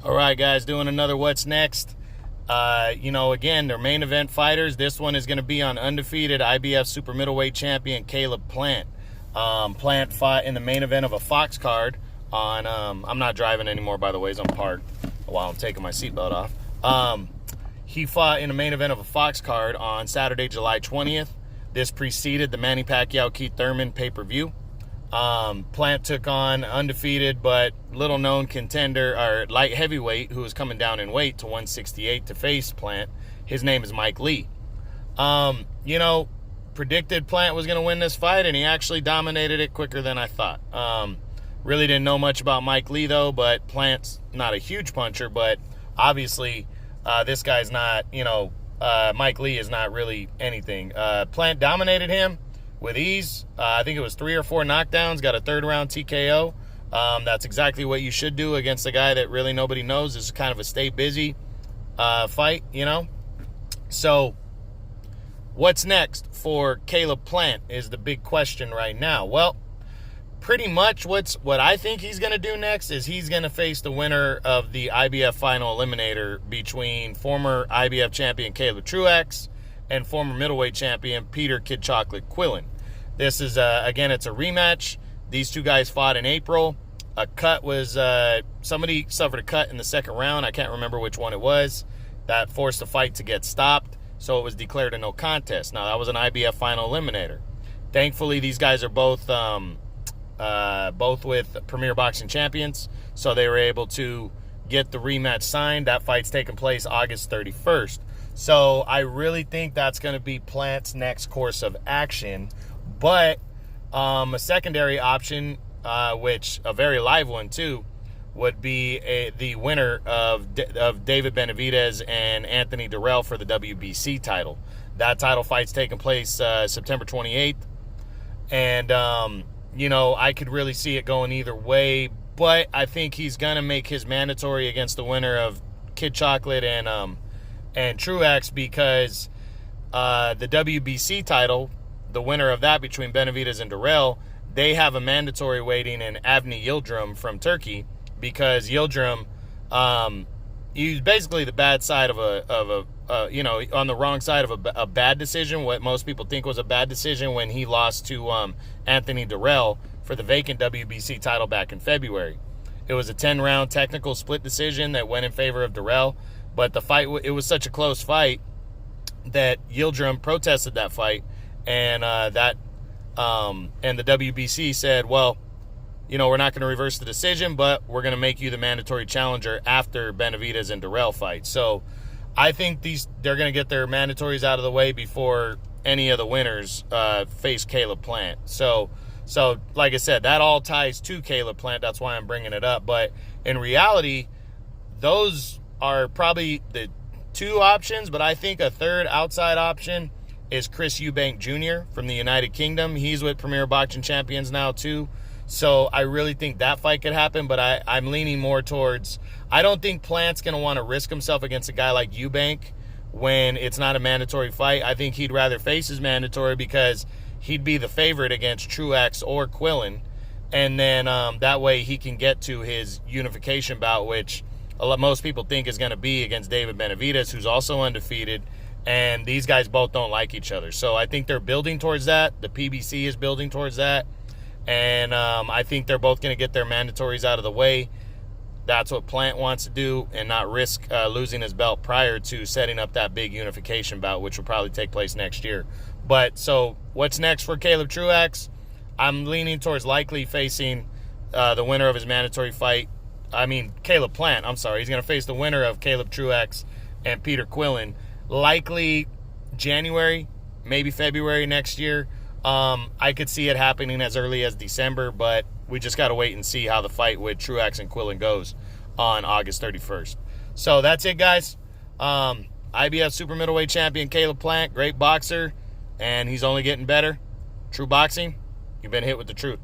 All right, guys, doing another What's Next. Again, they're main event fighters. This one is going to be on undefeated IBF super middleweight champion Caleb Plant. Plant fought in the main event of a Fox card on, I'm not driving anymore, by the way, as I'm parked while I'm taking my seatbelt off. He fought in the main event of a Fox card on Saturday, July 20th. This preceded the Manny Pacquiao-Keith Thurman pay-per-view. Plant took on undefeated but little-known contender, or light heavyweight, who was coming down in weight to 168 to face Plant. His name is Mike Lee. Predicted Plant was going to win this fight, and he actually dominated it quicker than I thought. Really didn't know much about Mike Lee, though, but Plant's not a huge puncher, but obviously this guy's not, Mike Lee is not really anything. Plant dominated him with ease. I think it was 3 or 4 knockdowns, got a third-round TKO. That's exactly what you should do against a guy that really nobody knows. This is kind of a stay busy fight, So, what's next for Caleb Plant is the big question right now. Well, pretty much what I think he's going to do next is he's going to face the winner of the IBF final eliminator between former IBF champion Caleb Truax and former middleweight champion Peter Kid Chocolate Quillin. This is, again, it's a rematch. These two guys fought in April. A cut was, somebody suffered a cut in the second round. I can't remember which one it was. That forced the fight to get stopped, so it was declared a no contest. Now, that was an IBF final eliminator. Thankfully, these guys are both with Premier Boxing Champions, so they were able to get the rematch signed. That fight's taking place August 31st. So I really think that's going to be Plant's next course of action. But a secondary option, which a very live one too, would be the winner of David Benavidez and Anthony Durrell for the WBC title. That title fight's taking place September 28th. And, I could really see it going either way. But I think he's going to make his mandatory against the winner of Kid Chocolate and Truax, because the WBC title, the winner of that between Benavidez and Durrell, they have a mandatory waiting in Avni Yildirim from Turkey, because Yildirim, he's basically the bad side of on the wrong side of a bad decision, what most people think was a bad decision when he lost to Anthony Durrell for the vacant WBC title back in February. It was a 10-round technical split decision that went in favor of Durrell. But the fight, it was such a close fight that Yildirim protested that fight, and the WBC said, well, we're not going to reverse the decision, but we're going to make you the mandatory challenger after Benavidez and Durrell fight. So I think they're going to get their mandatories out of the way before any of the winners face Caleb Plant. So like I said, that all ties to Caleb Plant. That's why I'm bringing it up. But in reality, those are probably the two options, but I think a third outside option is Chris Eubank Jr. from the United Kingdom. He's with Premier Boxing Champions now too, so I really think that fight could happen, but I'm leaning more towards, I don't think Plant's going to want to risk himself against a guy like Eubank when it's not a mandatory fight. I think he'd rather face his mandatory because he'd be the favorite against Truax or Quillin, and then that way he can get to his unification bout, which most people think is going to be against David Benavidez, who's also undefeated, and these guys both don't like each other. So I think they're building towards that. The PBC is building towards that, and I think they're both going to get their mandatories out of the way. That's what Plant wants to do, and not risk losing his belt prior to setting up that big unification bout, which will probably take place next year. But so what's next for Caleb Truax? I'm leaning towards likely facing the winner of his mandatory fight. Caleb Plant, I'm sorry. He's going to face the winner of Caleb Truax and Peter Quillin. Likely January, maybe February next year. I could see it happening as early as December, but we just got to wait and see how the fight with Truax and Quillin goes on August 31st. So that's it, guys. IBF super middleweight champion Caleb Plant, great boxer, and he's only getting better. True boxing, you've been hit with the truth.